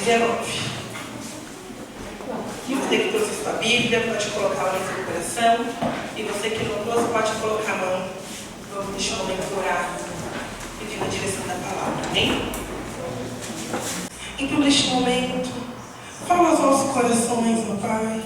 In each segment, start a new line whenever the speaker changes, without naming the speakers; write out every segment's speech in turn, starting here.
19. E você que trouxe sua Bíblia, pode colocar ela no seu coração. E você que não trouxe, pode colocar a mão. Vamos deixar o momento orar, pedindo a direção da palavra. Amém? Então, neste momento, fala aos nossos corações, ó Pai,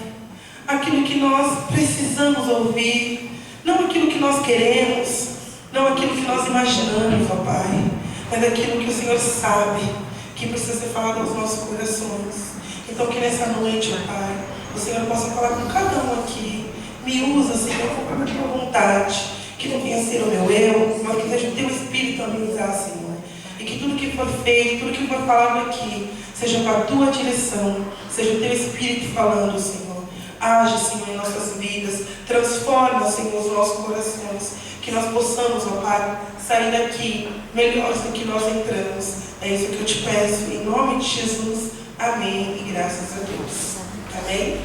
aquilo que nós precisamos ouvir, não aquilo que nós queremos, não aquilo que nós imaginamos, ó Pai, mas aquilo que o Senhor sabe que precisa ser falado aos nossos corações. Então, que nessa noite, ó Pai, o Senhor possa falar com cada um aqui. Me usa, Senhor, conforme a tua vontade, que não venha ser o meu eu, mas que seja o teu Espírito a me usar, Senhor. E que tudo que for feito, tudo que for falado aqui, seja com a tua direção, seja o teu Espírito falando, Senhor. Age, Senhor, em nossas vidas, transforma, Senhor, os nossos corações, que nós possamos, ó Pai, sair daqui melhores do que nós entramos. É isso que eu te peço, em nome de Jesus. Amém e graças a Deus. Amém?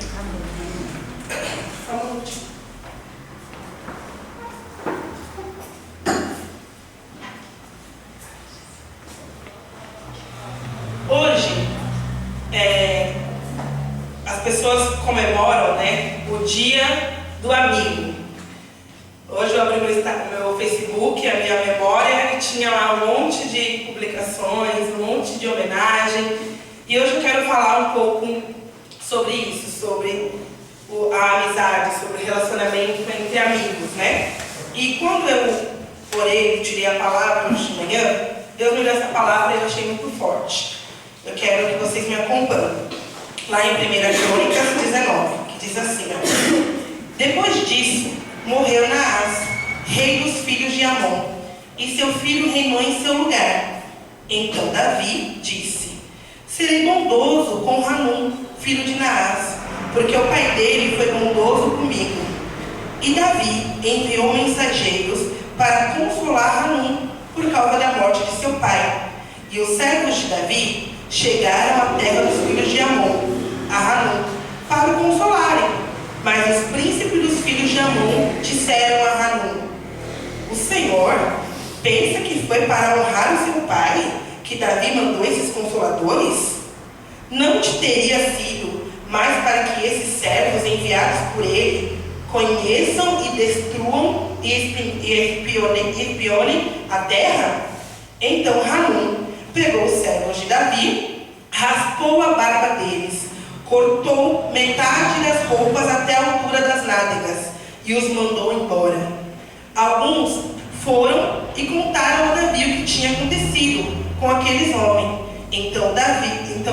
Fala um pouquinho. Hoje, as pessoas comemoram, né, o Dia do Amigo. Hoje eu abri meu Facebook, a minha memória, e tinha lá um monte de publicações, um monte de homenagem. E hoje eu quero falar um pouco sobre isso, sobre a amizade, sobre o relacionamento entre amigos, né? E quando eu orei, tirei a palavra hoje de manhã, Deus me deu essa palavra e eu achei muito forte. Eu quero que vocês me acompanhem. Lá em 1 Crônicas 19, que diz assim, ó: Depois disso, morreu Naás, rei dos filhos de Amon, e seu filho reinou em seu lugar. Então Davi disse: Serei bondoso com Hanum, filho de Naás, porque o pai dele foi bondoso comigo. E Davi enviou mensageiros para consolar Hanum por causa da morte de seu pai. E os servos de Davi chegaram à terra dos filhos de Amon, a Hanum, para o consolarem. Mas os príncipes dos filhos de Amon disseram a Hanum: O Senhor pensa que foi para honrar o seu pai que Davi mandou esses consoladores? Não te teria sido mais para que esses servos enviados por ele conheçam e destruam e espionem a terra? Então Hanum pegou os servos de Davi, raspou a barba deles, cortou metade das roupas até a altura das nádegas e os mandou embora. Alguns foram e contaram a Davi o que tinha acontecido com aqueles homens. Então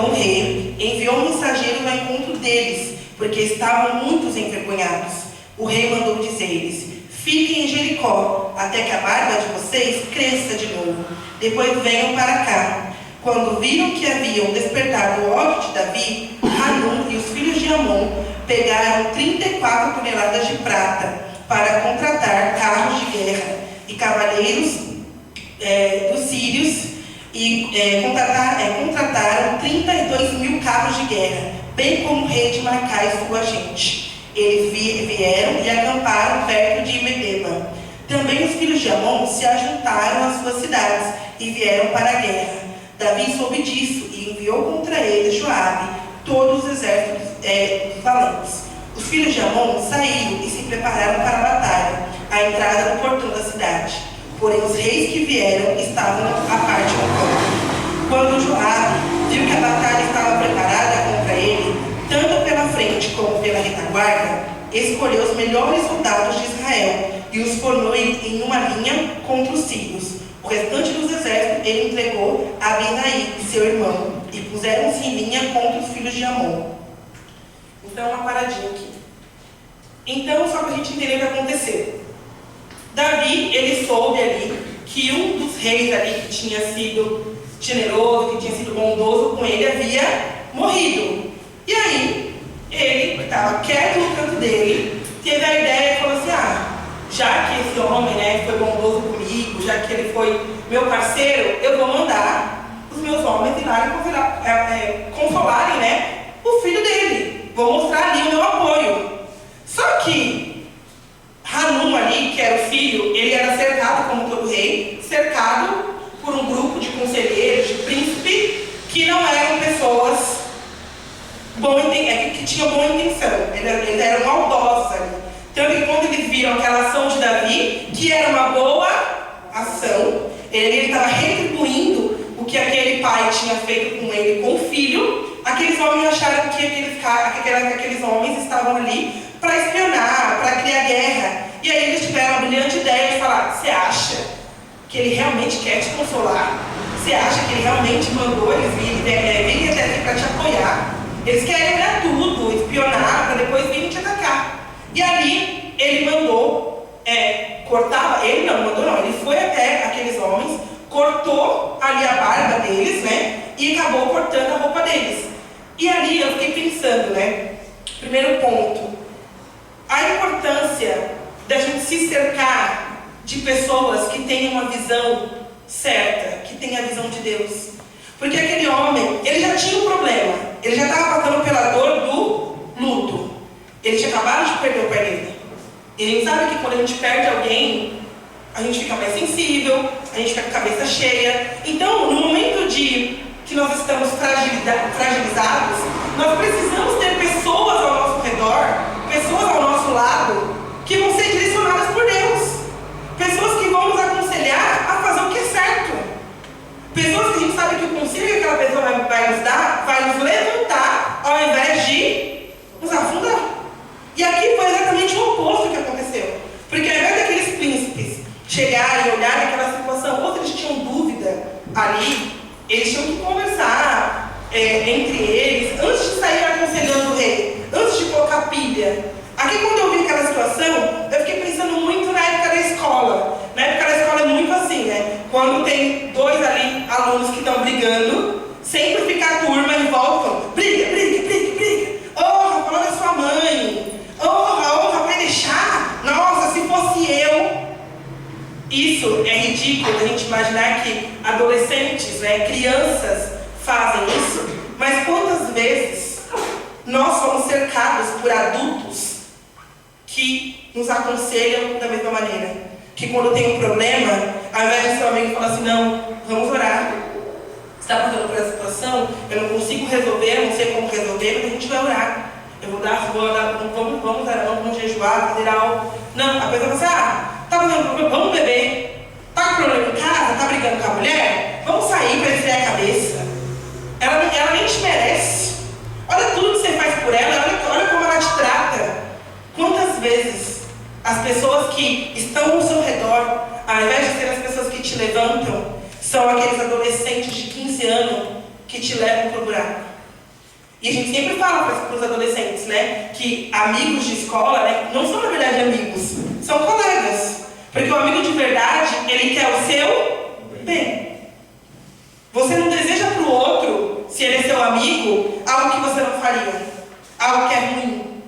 o rei enviou mensageiros ao encontro deles, porque estavam muitos envergonhados. O rei mandou dizer-lhes: Fiquem em Jericó, até que a barba de vocês cresça de novo. Depois venham para cá. Quando viram que haviam despertado o ódio de Davi, Hanum e os filhos de Amon pegaram 34 toneladas de prata para contratar carros de guerra e cavaleiros dos sírios, e contrataram 32 mil carros de guerra, bem como o rei de Macá e sua gente. Eles vieram e acamparam perto de Medeba. Também os filhos de Amon se ajuntaram às suas cidades e vieram para a guerra. Davi soube disso e enviou contra eles Joabe, todos os exércitos valentes. Os filhos de Amon saíram e se prepararam para a batalha, à entrada do portão da cidade. Porém, os reis que vieram estavam à parte do campo. Quando Joabe viu que a batalha estava preparada contra ele, tanto pela frente como pela retaguarda, escolheu os melhores soldados de Israel e os formou em uma linha contra os sírios. O restante dos exércitos ele entregou a Abinai, seu irmão, e puseram-se em linha contra os filhos de Amon. Então, uma paradinha aqui. Então, só para a gente entender o que aconteceu. Davi, ele soube ali que um dos reis ali que tinha sido generoso, que tinha sido bondoso com ele, havia morrido. E aí, ele estava quieto no canto dele, teve a ideia e falou assim: já que esse homem, né, foi bondoso comigo, já que ele foi meu parceiro, eu vou mandar os meus homens ir lá e consolarem, né, o filho dele. Vou mostrar ali o meu apoio. Só que Hanum ali, que era o filho, ele era cercado, como todo rei, cercado por um grupo de conselheiros, de príncipes, que não eram pessoas que tinham boa intenção. Eles eram maldosos ali. Tanto que quando eles viram aquela ação de Davi, que era uma boa ação, ele estava retribuindo o que aquele pai tinha feito com ele, com o filho. Aqueles homens acharam que aqueles homens estavam ali para espionar, para criar guerra. E aí eles tiveram a brilhante ideia de falar: você acha que ele realmente quer te consolar? Você acha que ele realmente mandou eles virem até aqui para te apoiar? Eles querem olhar tudo, espionar, para depois virem te atacar. E ali ele mandou cortar, ele foi até aqueles homens, cortou ali a barba deles, né? E acabou cortando a roupa deles. E ali eu fiquei pensando, né? Primeiro ponto, a importância da gente se cercar de pessoas que tenham uma visão certa, que tenham a visão de Deus. Porque aquele homem, ele já tinha um problema, ele já estava passando pela dor do luto. Ele tinha acabado de perder o pai dele. E a gente sabe que quando a gente perde alguém, a gente fica mais sensível, a gente fica com a cabeça cheia. Então, no momento que nós estamos fragilizados, nós precisamos ter pessoas ao nosso redor, pessoas ao nosso lado, que vão ser direcionadas por Deus. Pessoas que vão nos aconselhar a fazer o que é certo. Pessoas que a gente sabe que o conselho que aquela pessoa vai nos dar, vai nos levantar, ao invés de nos afundar. E aqui foi exatamente o oposto que aconteceu. Porque ao invés daqueles príncipes chegarem e olharem aquela situação, ou se eles tinham dúvida ali, eles tinham que conversar entre eles, antes de sair aconselhando o rei, antes de colocar pilha. Aqui quando eu vi aquela situação, eu fiquei pensando muito na época da escola. Na época da escola é muito assim, né? Quando tem dois ali alunos que estão brigando, sempre fica a turma em volta, briga, briga, briga, briga. Oh, falando da sua mãe. Oh, vai deixar? Nossa, se fosse eu. Isso é ridículo a gente imaginar que adolescentes, né, crianças fazem isso. Mas quantas vezes nós somos cercados por adultos que nos aconselham da mesma maneira? Que quando tem um problema, ao invés de seu amigo falar assim: não, vamos orar. Você está passando por essa situação, eu não consigo resolver, eu não sei como resolver, mas a gente vai orar. Vamos jejuar, fazer algo. Não, a pessoa fala assim: tá fazendo problema, vamos beber. Tá com problema em casa, tá brigando com a mulher? Vamos sair para esfriar a cabeça. Ela nem te merece. Olha tudo que você faz por ela, olha como ela te trata. Quantas vezes as pessoas que estão ao seu redor, ao invés de ser as pessoas que te levantam, são aqueles adolescentes de 15 anos que te levam para o buraco. E a gente sempre fala para os adolescentes, né, que amigos de escola, né, não são na verdade amigos, são colegas. Porque o amigo de verdade, ele quer o seu bem. Você não deseja para o outro, se ele é seu amigo, algo que você não faria, algo que é ruim.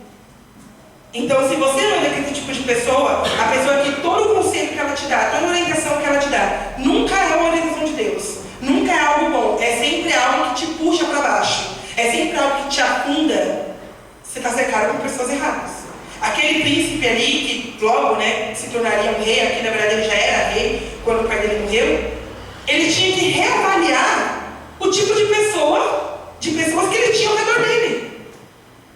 Então, se você não é daquele tipo de pessoa, a pessoa que todo o conselho que ela te dá, toda a orientação que ela te dá, nunca é uma orientação de Deus, nunca é algo bom, é sempre algo que te puxa para baixo. É sempre algo que te afunda. Você está cercado por pessoas erradas. Aquele príncipe ali, que logo, né, se tornaria um rei, aqui na verdade ele já era rei, quando o pai dele morreu, ele tinha que reavaliar o tipo de pessoas que ele tinha ao redor dele.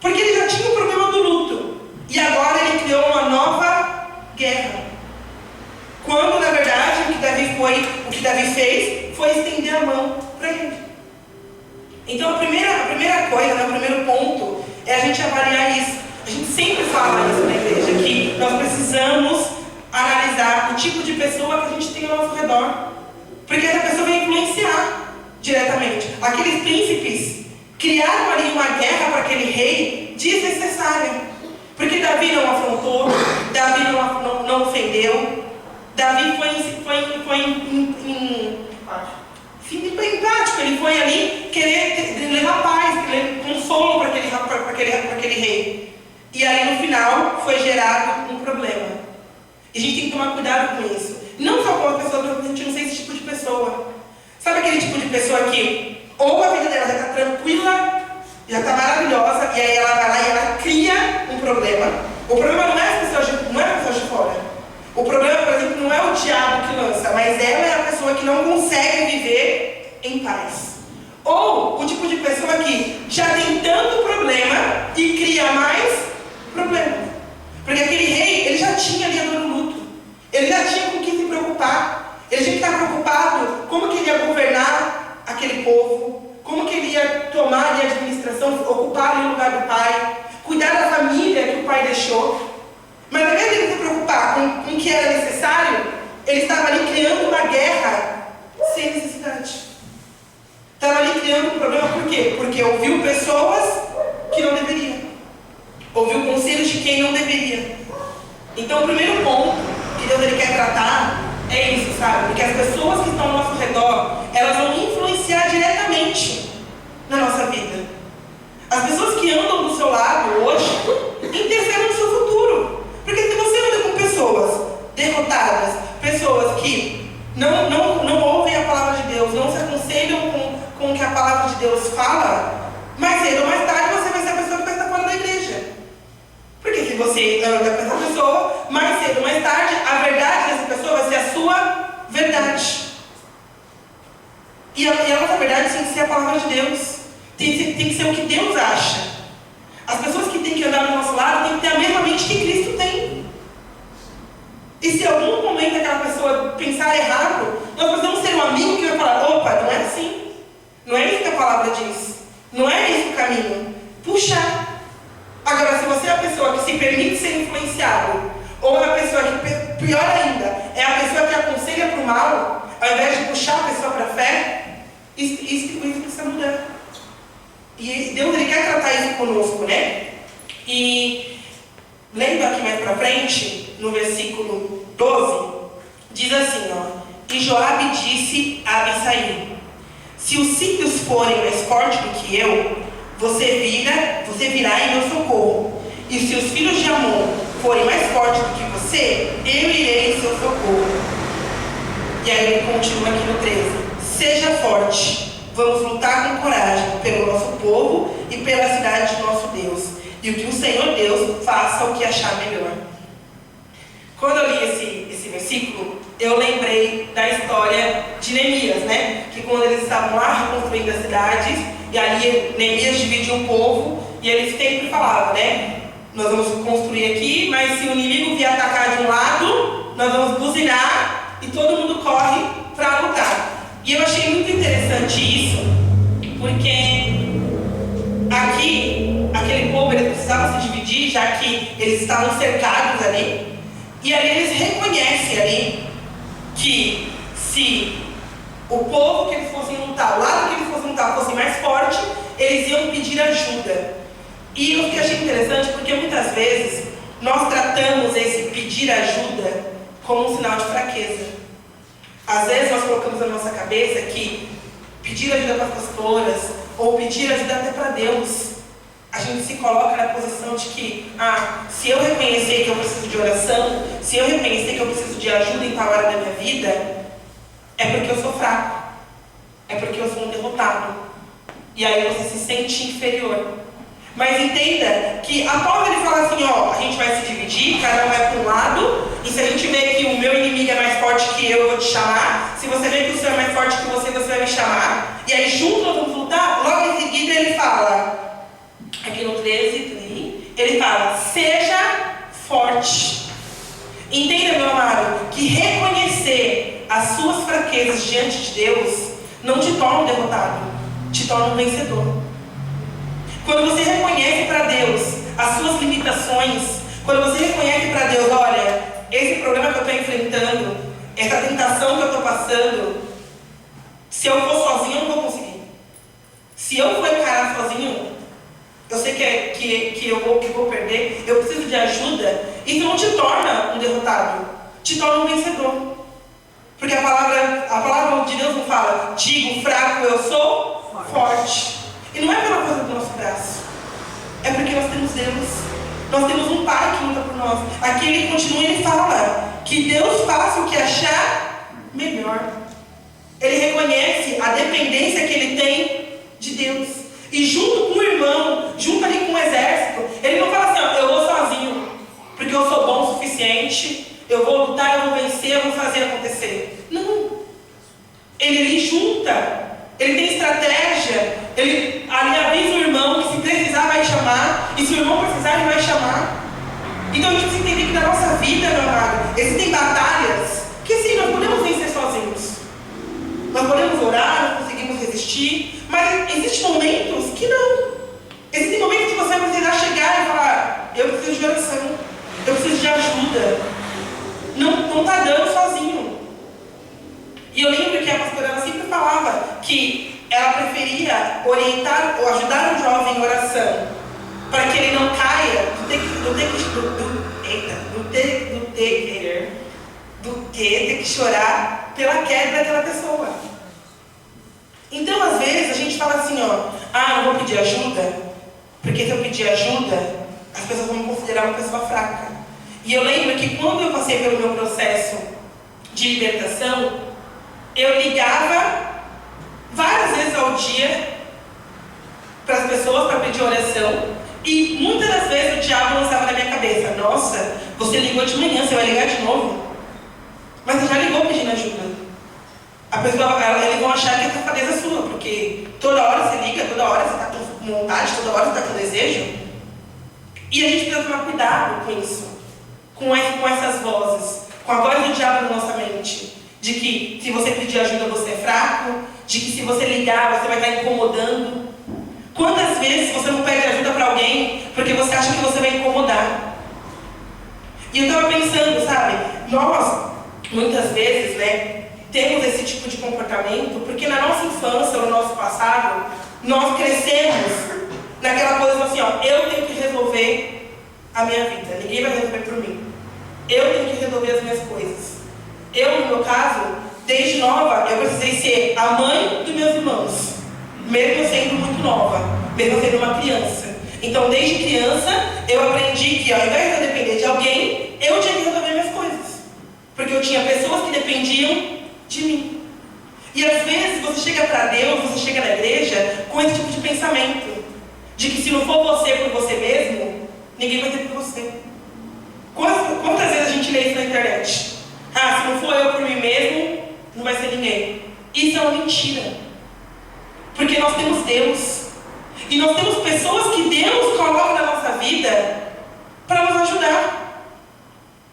Porque ele já tinha o problema do luto. E agora ele criou uma nova guerra. Quando, na verdade, o que Davi fez foi estender a mão para ele. Então a primeira coisa, né, o primeiro ponto é a gente avaliar isso. A gente sempre fala isso na igreja, que nós precisamos analisar o tipo de pessoa que a gente tem ao nosso redor. Porque essa pessoa vai influenciar diretamente. Aqueles príncipes criaram ali uma guerra para aquele rei desnecessária. Porque Davi não afrontou, Davi não ofendeu, Davi foi empático, ele foi ali querer levar paz, querer consolo para aquele rei. E aí no final foi gerado um problema. E a gente tem que tomar cuidado com isso. Não só com as pessoas, a gente não ser esse tipo de pessoa. Sabe aquele tipo de pessoa que ou a vida dela já está tranquila, já está maravilhosa, e aí ela vai lá e ela cria um problema. O problema não é as pessoas de fora. O problema, por exemplo, não é o diabo que lança, mas ela é a pessoa que não consegue viver em paz. Ou o tipo de pessoa que já tem tanto problema ele estava ali criando uma guerra sem necessidade. Estava ali criando um problema, por quê? Porque ouviu pessoas que não deveriam. Ouviu conselhos de quem não deveria. Então, o primeiro ponto que Deus ele quer tratar é isso, sabe? Porque as pessoas que estão ao nosso redor, elas vão influenciar diretamente na nossa vida. As pessoas que andam do seu lado hoje interferem no seu futuro. Porque se você anda com pessoas derrotadas, pessoas que não ouvem a palavra de Deus, não se aconselham com o que a palavra de Deus fala, mais cedo ou mais tarde você vai ser a pessoa que vai estar fora da igreja. Porque se você anda com essa pessoa, mais cedo ou mais tarde, a verdade dessa pessoa vai ser a sua verdade. E a nossa verdade tem que ser a palavra de Deus. Tem que ser o que Deus acha. As pessoas que têm que andar do nosso lado têm que ter a mesma mente que Cristo tem. E se em algum momento aquela pessoa pensar errado, nós precisamos ser um amigo que vai falar: opa, não é assim. Não é isso que a palavra diz. Não é esse o caminho. Puxar. Agora, se você é a pessoa que se permite ser influenciado, ou é a pessoa que, pior ainda, é a pessoa que aconselha para o mal, ao invés de puxar a pessoa para a fé, isso precisa mudar. E Deus ele quer tratar isso conosco, né? E lendo aqui mais para frente, no versículo 12, diz assim, ó: E Joabe disse a Abissaí: Se os sírios forem mais fortes do que eu, você virá em meu socorro. E se os filhos de Amon forem mais fortes do que você, eu irei em seu socorro. E aí ele continua aqui no 13: Seja forte, vamos lutar com coragem pelo nosso povo e pela cidade de nosso Deus. E o que o Senhor Deus faça o que achar melhor. Quando eu li esse versículo, eu lembrei da história de Neemias, né? Que quando eles estavam lá reconstruindo as cidades, e ali Neemias dividiu o povo, e eles sempre falavam, né? Nós vamos construir aqui, mas se o inimigo vier atacar de um lado, nós vamos buzinar e todo mundo corre para lutar. E eu achei muito interessante isso, porque aqui, aquele povo, eles precisavam se dividir, já que eles estavam cercados ali. E ali eles reconhecem ali que se o povo que eles fossem lutar, o lado que eles fossem lutar fosse mais forte, eles iam pedir ajuda. E eu achei interessante porque muitas vezes nós tratamos esse pedir ajuda como um sinal de fraqueza. Às vezes nós colocamos na nossa cabeça que pedir ajuda para as pastoras ou pedir ajuda até para Deus, a gente se coloca na posição de que, se eu reconhecer que eu preciso de oração, se eu reconhecer que eu preciso de ajuda em tal área da minha vida, é porque eu sou fraco, é porque eu sou um derrotado. E aí você se sente inferior. Mas entenda que após ele falar assim, a gente vai se dividir, cada um vai para um lado, e se a gente vê que o meu inimigo é mais forte que eu vou te chamar, se você vê que o seu é mais forte que você vai me chamar, e aí juntos nós vamos lutar, logo em seguida ele fala, aqui no 13, ele fala: seja forte. Entenda, meu amado, que reconhecer as suas fraquezas diante de Deus não te torna um derrotado, te torna um vencedor. Quando você reconhece para Deus as suas limitações, quando você reconhece para Deus: olha, esse problema que eu estou enfrentando, essa tentação que eu estou passando, se eu for sozinho eu não vou conseguir. Se eu for encarar sozinho, eu sei que eu vou perder, eu preciso de ajuda. Isso não te torna um derrotado, te torna um vencedor. Porque a palavra de Deus não fala: digo fraco, eu sou forte. E não é pela força do nosso braço, é porque nós temos Deus. Nós temos um Pai que luta por nós. Aqui ele continua e ele fala que Deus faça o que achar melhor. Ele reconhece a dependência que ele tem de Deus. E junto com o irmão, junto ali com o exército, ele não fala assim: eu vou sozinho, porque eu sou bom o suficiente, eu vou lutar, eu vou vencer, eu vou fazer acontecer. Não. Ele junta, ele tem estratégia, ele ali avisa o irmão que se precisar vai chamar, e se o irmão precisar ele vai chamar. Então a gente precisa entender que na nossa vida, meu amado, existem batalhas que sim, nós podemos vencer sozinhos. Nós podemos orar, nós conseguimos resistir, mas existem momentos que não. Existem momentos que você vai precisar chegar e falar: eu preciso de oração, eu preciso de ajuda. Não está dando sozinho. para que ele não caia do ter que chorar pela queda daquela pessoa. Então, às vezes, a gente fala assim, não vou pedir ajuda, porque se eu pedir ajuda, as pessoas vão me considerar uma pessoa fraca. E eu lembro que quando eu passei pelo meu processo de libertação, eu ligava várias vezes ao dia para as pessoas para pedir oração, e muitas das vezes o diabo lançava na minha cabeça: nossa, você ligou de manhã, você vai ligar de novo? Mas você já ligou pedindo ajuda. A pessoa, eles vão achar que é safadeza sua, porque toda hora você liga, toda hora você está com vontade, toda hora você está com desejo. E a gente precisa tomar cuidado com isso, com essas vozes, com a voz do diabo na nossa mente, de que se você pedir ajuda você é fraco, de que se você ligar você vai estar incomodando. Quantas vezes você não pede ajuda para alguém porque você acha que você vai incomodar? E eu estava pensando, sabe, nós, muitas vezes, temos esse tipo de comportamento porque na nossa infância, no nosso passado, nós crescemos naquela coisa assim, eu tenho que resolver a minha vida, ninguém vai resolver por mim. Eu tenho que resolver as minhas coisas. Eu, no meu caso, desde nova, eu precisei ser a mãe dos meus irmãos, mesmo sendo muito nova, mesmo sendo uma criança. Então, desde criança, eu aprendi que ao invés de eu depender de alguém, eu tinha que resolver minhas coisas. Porque eu tinha pessoas que dependiam de mim. E às vezes você chega para Deus, você chega na igreja com esse tipo de pensamento, de que se não for você por você mesmo, ninguém vai ter por você. Quantas vezes a gente lê isso na internet? Se não for eu por mim mesmo, não vai ser ninguém. Isso é uma mentira. Porque nós temos Deus. E nós temos pessoas que Deus coloca na nossa vida para nos ajudar.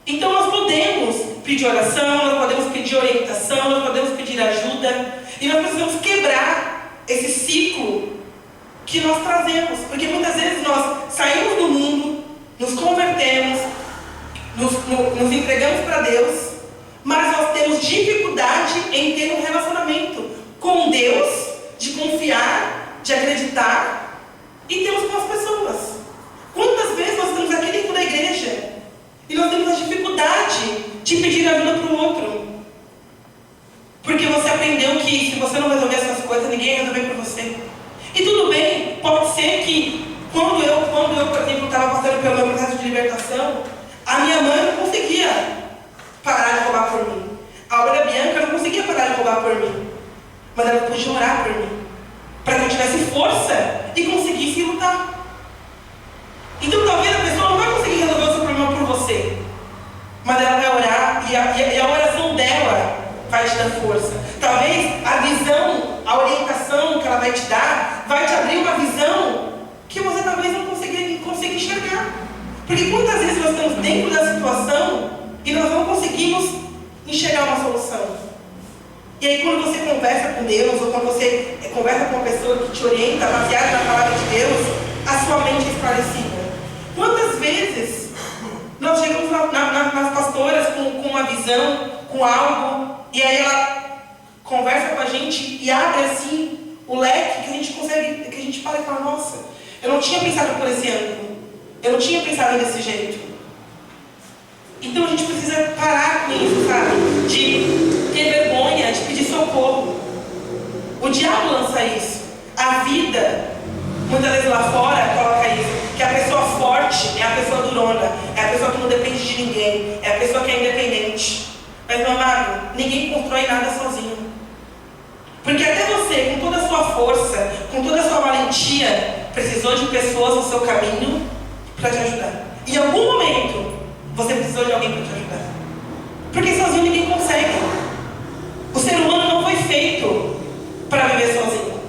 Então nós podemos pedir oração, nós podemos pedir orientação, nós podemos pedir ajuda. E nós precisamos quebrar esse ciclo que nós trazemos. Porque muitas vezes nós saímos do mundo, nos convertemos, nos entregamos para Deus, mas nós temos dificuldade em ter um relacionamento com Deus, de confiar, de acreditar, e temos com as pessoas. Quantas vezes nós estamos aqui dentro da igreja e nós temos a dificuldade de pedir ajuda para o outro? Porque você aprendeu que se você não resolver essas coisas, ninguém vai resolver por você. E tudo bem, pode ser que quando eu por exemplo, estava passando pelo meu processo de libertação, a minha mãe não conseguia parar de roubar por mim. A Aura Bianca não conseguia parar de roubar por mim. Mas ela podia orar por mim, para que eu tivesse força e conseguisse lutar. Então talvez a pessoa não vai conseguir resolver o seu problema por você, mas ela vai orar e a oração dela vai te dar força. Talvez a visão, a orientação que ela vai te dar, vai te abrir uma visão que você talvez não consiga enxergar. Porque quantas vezes nós estamos dentro da situação e nós não conseguimos enxergar uma solução. E aí quando você conversa com Deus, ou quando você conversa com uma pessoa que te orienta, baseada na palavra de Deus, a sua mente é esclarecida. Quantas vezes nós chegamos nas pastoras com uma visão, com algo, e aí ela conversa com a gente e abre assim o leque que a gente consegue, que a gente para e fala: nossa, eu não tinha pensado por esse ângulo, eu não tinha pensado desse jeito. Então a gente precisa parar com isso, sabe? De ter vergonha, de pedir socorro. O diabo lança isso. A vida, muitas vezes lá fora, coloca isso, que a pessoa forte é a pessoa durona, é a pessoa que não depende de ninguém, é a pessoa que é independente. Mas, meu amado, ninguém constrói nada sozinho. Porque até você, com toda a sua força, com toda a sua valentia, precisou de pessoas no seu caminho para te ajudar. Em algum momento, você precisou de alguém para te ajudar. Porque sozinho ninguém consegue. O ser humano não foi feito para viver sozinho.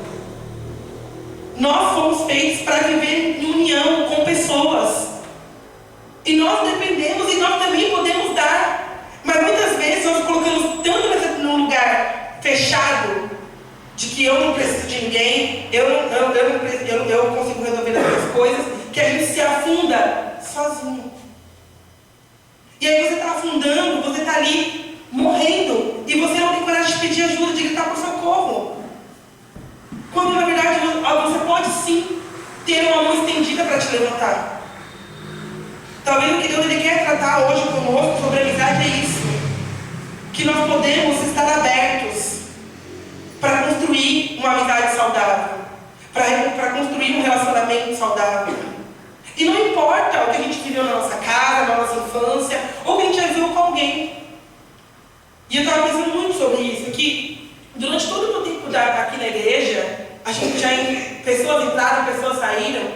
Nós fomos feitos para viver em união com pessoas. E nós dependemos e nós também podemos dar. Mas muitas vezes nós colocamos tanto num lugar fechado, de que eu não preciso de ninguém, eu consigo resolver as minhas coisas, que a gente se afunda sozinho. E aí você está afundando, você está ali morrendo, e você não tem coragem de pedir ajuda, de gritar por socorro. Quando na verdade você pode sim ter uma mão estendida para te levantar. Talvez o que Deus ele quer tratar hoje conosco sobre amizade é isso. Que nós podemos estar abertos para construir uma amizade saudável, para construir um relacionamento saudável. E não importa o que a gente viveu na nossa casa, na nossa infância, ou que a gente já viveu com alguém. E eu estava pensando muito sobre isso, que durante todo o meu tempo aqui na igreja, a gente pessoas entraram, pessoas saíram,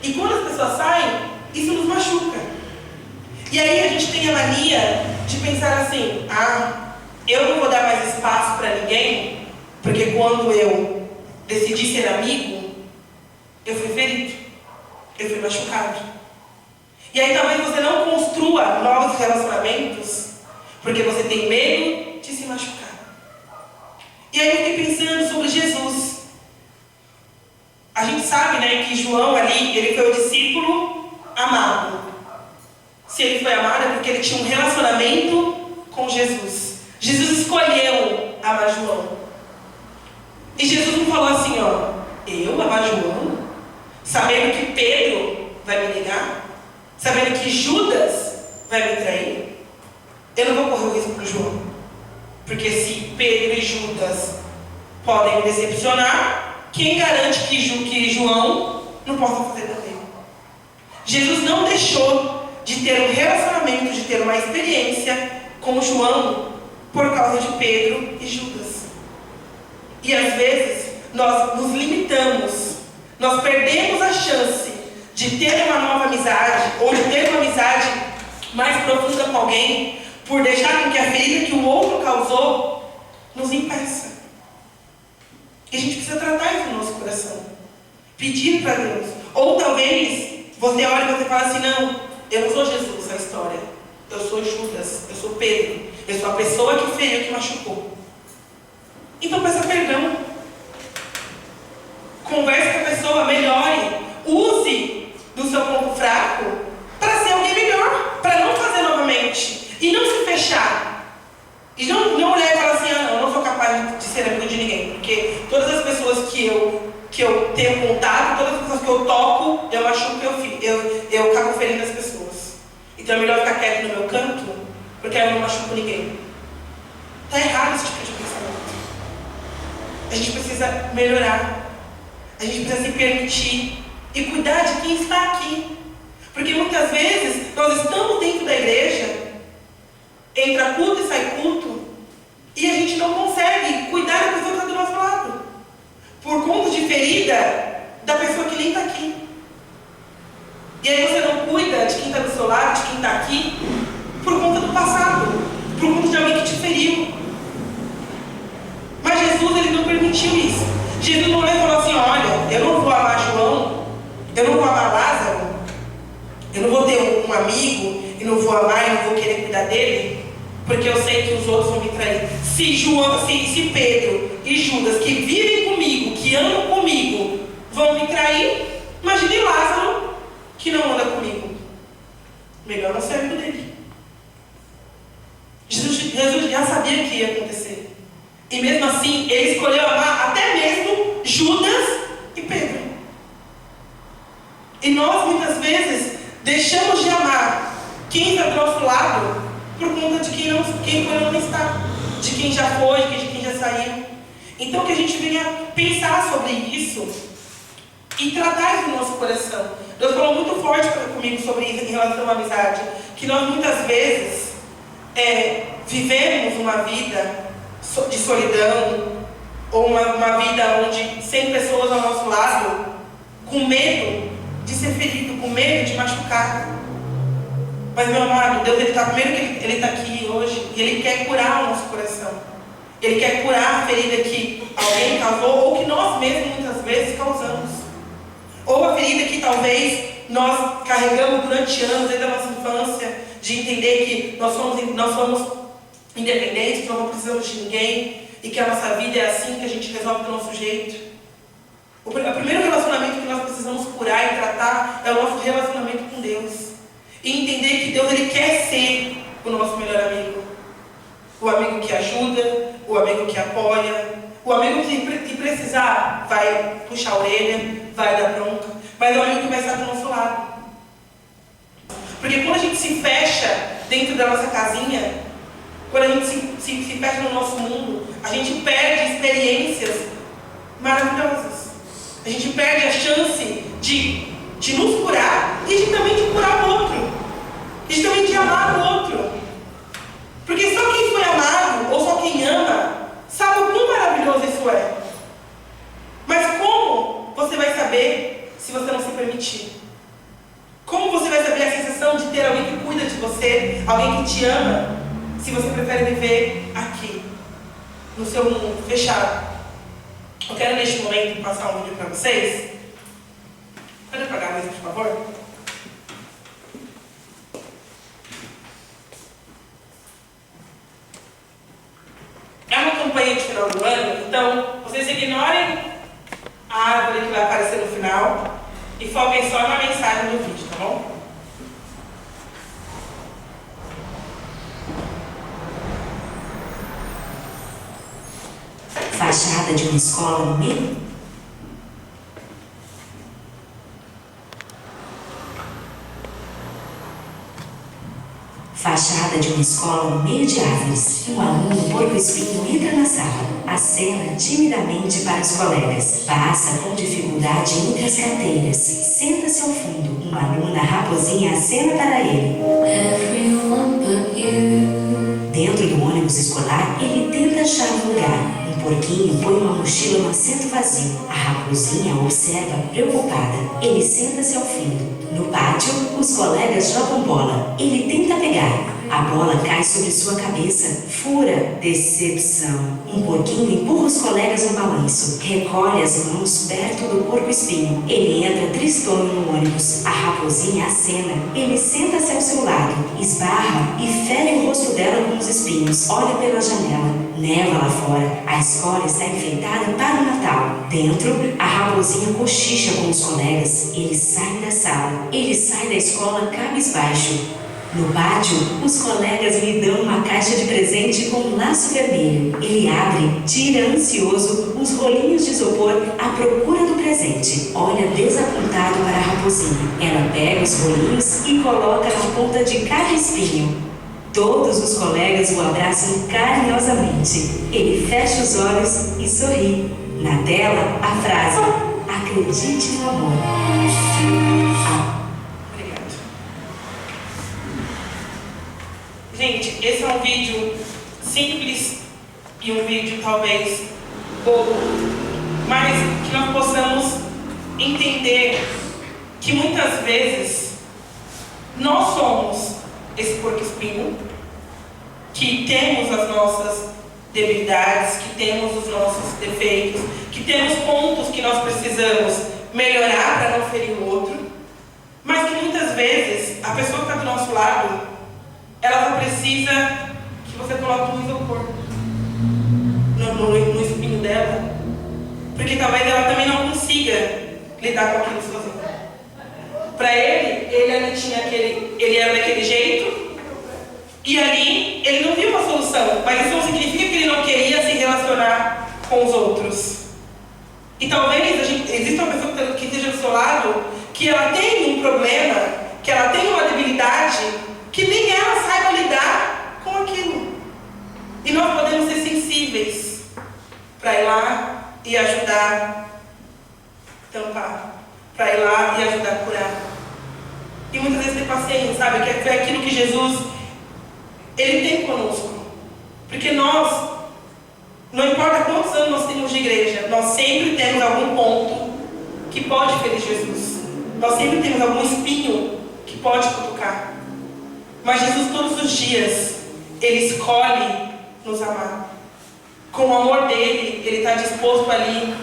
e quando as pessoas saem, isso nos machuca. E aí a gente tem a mania de pensar assim, eu não vou dar mais espaço para ninguém, porque quando eu decidi ser amigo, eu fui ferido, eu fui machucado. E aí talvez você não construa novos relacionamentos, porque você tem medo de se machucar. E aí eu fiquei pensando sobre Jesus. A gente sabe, né, que João ali, ele foi o discípulo amado. Se ele foi amado é porque ele tinha um relacionamento com Jesus. Jesus escolheu amar João. E Jesus não falou assim, eu amar João? Sabendo que Pedro vai me negar? Sabendo que Judas vai me trair? Eu não vou correr o risco para o João. Porque se Pedro e Judas podem me decepcionar, quem garante que João não possa fazer também? Jesus não deixou de ter um relacionamento, de ter uma experiência com João por causa de Pedro e Judas. E às vezes nós nos limitamos, nós perdemos a chance de ter uma nova amizade, ou de ter uma amizade mais profunda com alguém, por deixar com que a ferida que o outro causou nos impeça. E a gente precisa tratar isso no nosso coração. Pedir para Deus. Ou talvez você olhe e você fala assim, não, eu não sou Jesus na história. Eu sou Judas, eu sou Pedro. Eu sou a pessoa que feriu, que machucou. Então peça perdão. Converse com a pessoa, melhore. Use do seu ponto fraco para ser alguém melhor, para não fazer novamente. E não se fechar. E não olhar e falar assim, eu não sou capaz de ser amigo de ninguém. Porque todas as pessoas que eu tenho contato, todas as pessoas que eu toco, eu machuco, eu acabo ferindo as pessoas. Então é melhor ficar quieto no meu canto, porque aí eu não machuco ninguém. Está errado esse tipo de pensamento. A gente precisa melhorar. A gente precisa se permitir e cuidar de quem está aqui. Porque muitas vezes nós estamos dentro da igreja, entra culto e sai culto, e a gente não consegue cuidar da pessoa que está do nosso lado, por conta de ferida da pessoa que nem está aqui. E aí você não cuida de quem está do seu lado, de quem está aqui, por conta do passado, por conta de alguém que te feriu. Mas Jesus, ele não permitiu isso. Jesus não falou assim, olha, eu não vou amar João, eu não vou amar Lázaro, eu não vou ter um amigo e não vou amar e não vou querer cuidar dele, porque eu sei que os outros vão me trair. Se Pedro e Judas, que vivem comigo, que andam comigo, vão me trair, imagine Lázaro, que não anda comigo. Melhor não ser amigo dele. Jesus já sabia que ia acontecer. E mesmo assim, ele escolheu amar até mesmo Judas e Pedro. E nós, muitas vezes, deixamos de amar quem está do nosso lado por conta de quem foi não está, de quem já foi, de quem já saiu. Então que a gente venha pensar sobre isso e tratar isso no nosso coração. Deus falou muito forte comigo sobre isso em relação à amizade, que nós muitas vezes vivemos uma vida de solidão, ou uma vida onde sem pessoas ao nosso lado, com medo de ser ferido, com medo de machucar. Mas, meu amado, Deus, primeiro que Ele está aqui hoje, e Ele quer curar o nosso coração. Ele quer curar a ferida que alguém causou, ou que nós mesmos muitas vezes causamos. Ou a ferida que talvez nós carregamos durante anos, desde a nossa infância, de entender que nós somos independentes, que nós não precisamos de ninguém, e que a nossa vida é assim, que a gente resolve do nosso jeito. O primeiro relacionamento que nós precisamos curar e tratar é o nosso relacionamento com Deus. E entender que Deus, Ele quer ser o nosso melhor amigo. O amigo que ajuda, o amigo que apoia, o amigo que precisar vai puxar a orelha, vai dar bronca. mas é o amigo que vai estar do nosso lado. Porque quando a gente se fecha dentro da nossa casinha, quando a gente se fecha no nosso mundo, a gente perde experiências maravilhosas. A gente perde a chance de nos curar e também de curar o outro. E também de amar o outro. Porque só quem foi amado, ou só quem ama, sabe o quão maravilhoso isso é. Mas como você vai saber se você não se permitir? Como você vai saber a sensação de ter alguém que cuida de você, alguém que te ama, se você prefere viver aqui, no seu mundo fechado? Eu quero neste momento passar um vídeo para vocês. Pode apagar a mesa, por favor? É uma campanha de final do ano, então vocês ignorem a árvore que vai aparecer no final e foquem só na mensagem do vídeo, tá bom?
Fachada de uma escola no meio? Fachada de uma escola no meio de árvores. Um aluno porco-espinho entra na sala. Acena timidamente para os colegas. Passa com dificuldade entre as carteiras. Senta-se ao fundo. Uma aluna raposinha acena para ele. Dentro do ônibus escolar, ele tenta achar um lugar. Um porquinho põe uma mochila no assento vazio. A raposinha observa preocupada. Ele senta-se ao fundo. No pátio, os colegas jogam bola. Ele tenta pegar. A bola cai sobre sua cabeça. Fura. Decepção. Um porquinho empurra os colegas no balanço. Recolhe as mãos perto do porco-espinho. Ele entra tristonho no ônibus. A raposinha acena. Ele senta-se ao seu lado. Esbarra e fere o rosto dela com os espinhos. Olha pela janela. Neva lá fora. A escola está enfeitada para o Natal. Dentro, a raposinha cochicha com os colegas. Ele sai da sala. Ele sai da escola cabisbaixo. No pátio, os colegas lhe dão uma caixa de presente com um laço vermelho. Ele abre, tira ansioso os rolinhos de isopor à procura do presente. Olha desapontado para a raposinha. Ela pega os rolinhos e coloca na ponta de cada espinho. Todos os colegas o abraçam carinhosamente. Ele fecha os olhos e sorri. Na tela, a frase: acredite no amor.
Gente, esse é um vídeo simples e um vídeo talvez bobo, mas que nós possamos entender que muitas vezes nós somos esse porco-espinho, que temos as nossas debilidades, que temos os nossos defeitos, que temos pontos que nós precisamos melhorar para não ferir o outro, mas que muitas vezes a pessoa que está do nosso lado, ela só precisa que você coloque um isopor no espinho dela, porque talvez ela também não consiga lidar com aquilo sozinha. Para ele era daquele jeito, e ali ele não viu uma solução, mas isso não significa que ele não queria se relacionar com os outros. E talvez exista uma pessoa que esteja do seu lado, que ela tem um problema, que ela tem uma debilidade, que nem ela saiba lidar com aquilo. E nós podemos ser sensíveis para ir lá e ajudar, tampar, para ir lá e ajudar a curar. E muitas vezes ter paciência, sabe? Que é aquilo que Jesus, Ele tem conosco. Porque nós, não importa quantos anos nós temos de igreja, nós sempre temos algum ponto que pode ferir Jesus. Nós sempre temos algum espinho que pode cutucar. Mas Jesus todos os dias, Ele escolhe nos amar. Com o amor dEle, Ele está disposto ali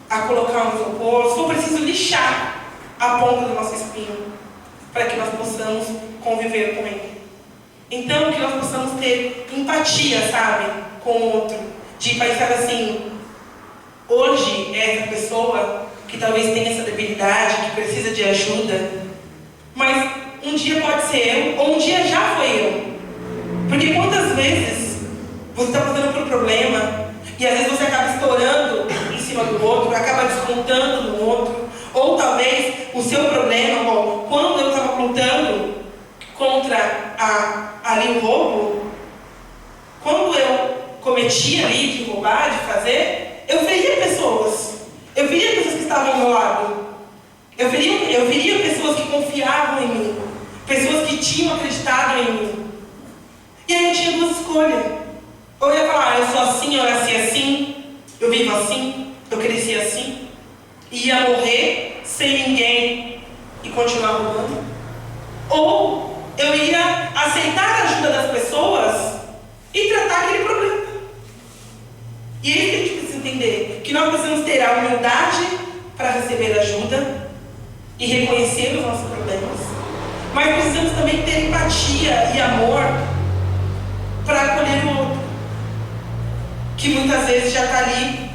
a colocar um isopor. Se for preciso lixar a ponta do nosso espinho, para que nós possamos conviver com Ele. Então, que nós possamos ter empatia, sabe, com o outro. De pensar assim, hoje é essa pessoa que talvez tenha essa debilidade, que precisa de ajuda, mas um dia pode ser eu, ou um dia já foi eu. Porque quantas vezes você está passando por um problema, e às vezes você acaba estourando em cima do outro, acaba descontando no outro, ou talvez vez o seu problema, bom, quando eu estava lutando contra ali o roubo, quando eu cometia ali de roubar, de fazer, eu veria pessoas que estavam ao meu lado, eu veria pessoas que confiavam em mim, pessoas que tinham acreditado em mim. E aí eu tinha duas escolhas. Ou eu ia falar, eu sou assim, eu nasci assim, eu vivo assim, eu cresci assim, e ia morrer sem ninguém e continuar roubando. Ou eu ia aceitar a ajuda das pessoas e tratar aquele problema. E é isso que a gente precisa entender, que nós precisamos ter a humildade para receber ajuda e reconhecer os nossos problemas, mas precisamos também ter empatia e amor para acolher o outro, que muitas vezes já está ali,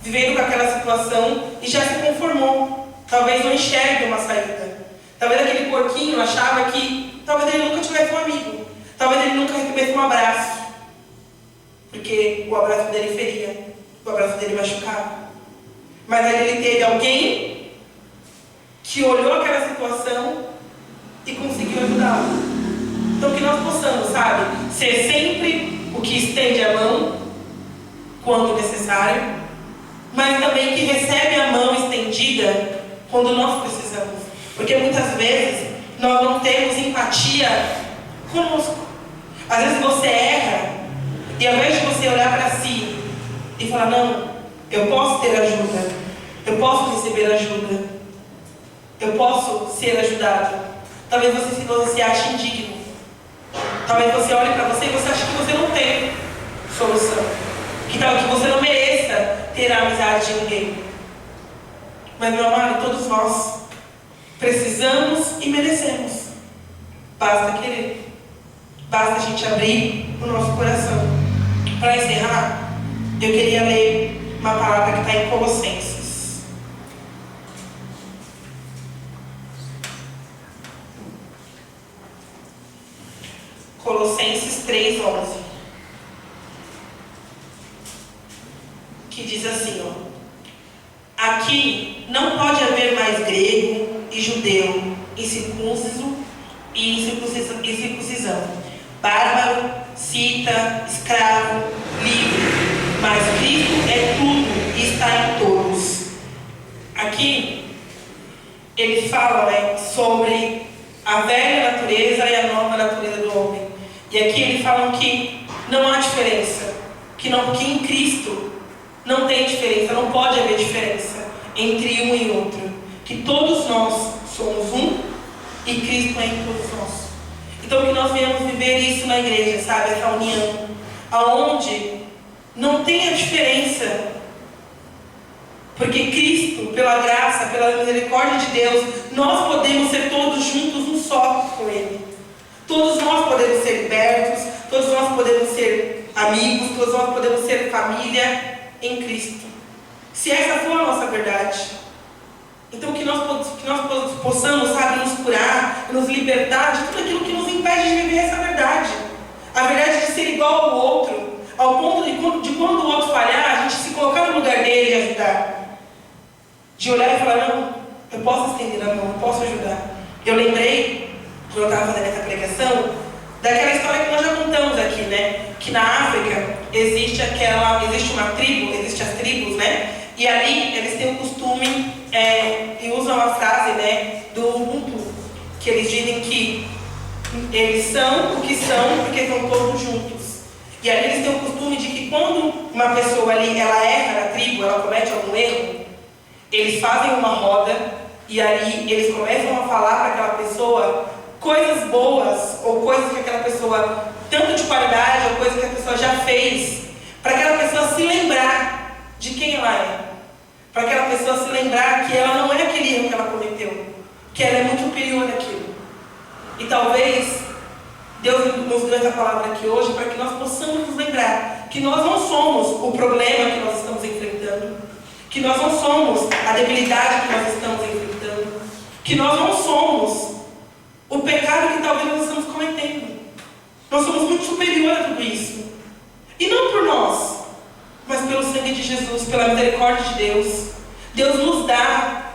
vivendo com aquela situação e já se conformou. Talvez não enxergue uma saída. Talvez aquele porquinho achava que talvez ele nunca tivesse um amigo. Talvez ele nunca recebesse um abraço. Porque o abraço dele feria, o abraço dele machucava. Mas aí ele teve alguém que olhou aquela situação e conseguiu ajudá-lo. Então que nós possamos, sabe, ser sempre o que estende a mão quando necessário, mas também que recebe a mão estendida quando nós precisamos. Porque muitas vezes nós não temos empatia conosco. Às vezes você erra e ao invés de você olhar para si e falar, não, eu posso ter ajuda, eu posso receber ajuda, eu posso ser ajudado. Talvez você se ache indigno. Talvez você olhe para você e você ache que você não tem solução. Que você não mereça ter a amizade de ninguém. Mas, meu amado, todos nós precisamos e merecemos. Basta querer. Basta a gente abrir o nosso coração. Para encerrar, eu queria ler uma palavra que está em Colossenses. Colossenses 3:11. Que diz assim, ó: aqui não pode haver mais grego e judeu, incircunciso e incircuncisão, bárbaro, cita, escravo, livre, mas Cristo é tudo e está em todos. Aqui eles falam, né, sobre a velha natureza e a nova natureza do homem. E aqui eles falam que não há diferença, que em Cristo não tem diferença, não pode haver diferença entre um e outro. Que todos nós somos um e Cristo é em todos nós. Então que nós venhamos viver isso na igreja, sabe? Essa união, aonde não tem a diferença. Porque Cristo, pela graça, pela misericórdia de Deus, nós podemos ser todos juntos um só com Ele. Todos nós podemos ser libertos, todos nós podemos ser amigos, todos nós podemos ser família em Cristo. Se essa for a nossa verdade, então que nós possamos, sabe, nos curar, nos libertar de tudo aquilo que nos impede de viver essa verdade. A verdade de ser igual ao outro, ao ponto de quando o outro falhar, a gente se colocar no lugar dele e ajudar. De olhar e falar, não, eu posso estender a mão, eu posso ajudar. Eu lembrei, quando eu estava fazendo essa pregação, daquela história que nós já contamos aqui, né? Que na África existe uma tribo, existem as tribos, né? E ali eles têm o costume, e usam a frase, né, do Ubuntu, que eles dizem que eles são o que são porque estão todos juntos. E ali eles têm o costume de que quando uma pessoa ali, ela erra na tribo, ela comete algum erro, eles fazem uma roda e ali eles começam a falar para aquela pessoa coisas boas, ou coisas que aquela pessoa, tanto de qualidade, ou coisas que a pessoa já fez, para aquela pessoa se lembrar de quem ela é. Para aquela pessoa se lembrar que ela não é aquele erro que ela cometeu, que ela é muito superior àquilo. E talvez Deus nos deu essa palavra aqui hoje para que nós possamos nos lembrar que nós não somos o problema que nós estamos enfrentando, que nós não somos a debilidade que nós estamos enfrentando, que nós não somos o pecado que talvez nós estamos cometendo. Nós somos muito superior a tudo isso. E não por nós, mas pelo sangue de Jesus, pela misericórdia de Deus. Deus nos dá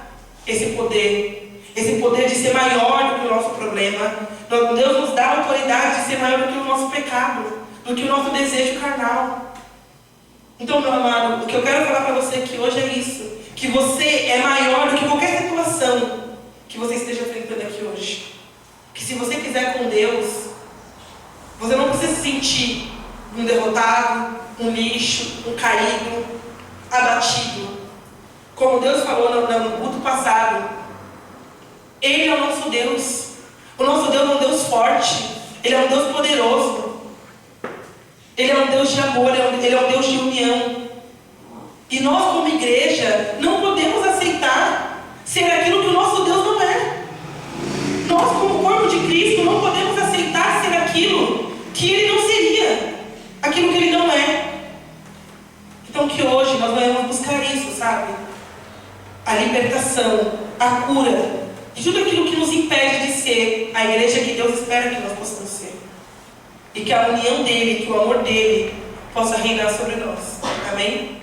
esse poder de ser maior do que o nosso problema. Deus nos dá a autoridade de ser maior do que o nosso pecado, do que o nosso desejo carnal. Então, meu amado, o que eu quero falar para você aqui hoje é isso, que você é maior do que qualquer situação que você esteja enfrentando aqui hoje. Que se você quiser com Deus, você não precisa se sentir um derrotado, um lixo, um caído, abatido. Como Deus falou no culto passado, Ele é o nosso Deus. O nosso Deus é um Deus forte. Ele é um Deus poderoso. Ele é um Deus de amor. Ele é um Deus de união. E nós, como igreja, não podemos aceitar ser aquilo que o nosso Deus não é. Nós, como corpo de Cristo, não podemos aceitar ser aquilo que Ele não seria. Aquilo que Ele não é. Então que hoje nós vamos buscar isso, sabe? A libertação, a cura de tudo aquilo que nos impede de ser a igreja que Deus espera que nós possamos ser. E que a união dEle, que o amor dEle possa reinar sobre nós. Amém?